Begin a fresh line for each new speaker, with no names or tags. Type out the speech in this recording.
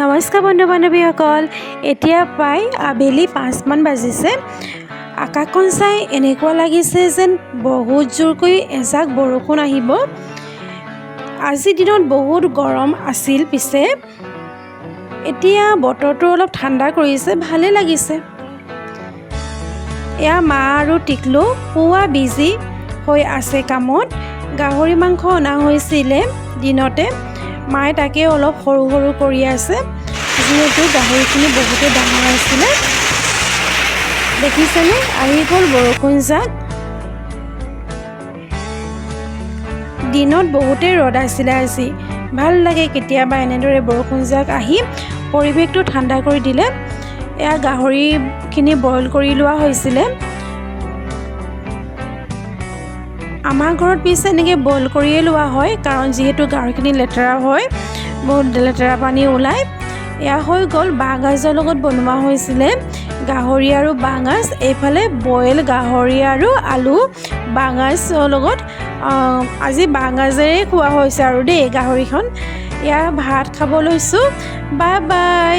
নমস্কাৰ বন্ধু বান্ধৱীসকল, এতিয়া প্ৰায় আবেলি 5 মান বাজিছে। আকাশখন চাই এনেকুৱা লাগিছে যেন বহুত জোৰকৈ এজাক বৰষুণ আহিব। আজিৰ দিনত বহুত গৰম আছিল, পিছে এতিয়া বতৰটো অলপ ঠাণ্ডা কৰিছে, ভালে লাগিছে। এয়া মা আৰু টিকলু পুৱা বিজি হৈ আছে কামত। গাহৰি মাংস অনা হৈছিলে দিনতে, মায়ে তাকে অলপ সৰু সৰু কৰি আছে, যিহেতু গাহৰিখিনি বহুতে ডাঙৰ আছিলে। দেখিছেনে, আহি গ'ল বৰষুণ জাক। দিনত বহুতেই ৰ'দ আছিলে আজি। ভাল লাগে কেতিয়াবা এনেদৰে বৰষুণ জাক আহি পৰিৱেশটো ঠাণ্ডা কৰি দিলে। এয়া গাহৰিখিনি বইল কৰি লোৱা হৈছিলে। আমাৰ ঘৰত পিছে এনেকৈ বইল কৰিয়ে লোৱা হয়, কাৰণ যিহেতু গাহৰিখিনি লেতেৰা হয়, বহুত লেতেৰা পানী ওলায়। এয়া হৈ গ'ল বাঁহগাজৰ লগত বনোৱা হৈছিলে গাহৰি আৰু বাঁহগাজ। এইফালে বইল গাহৰি আৰু আলু বাঁহগাজৰ লগত। আজি বাঁহগাজেৰে খোৱা হৈছে আৰু দেই গাহৰিখন। এয়া ভাত খাব লৈছোঁ। Bye bye.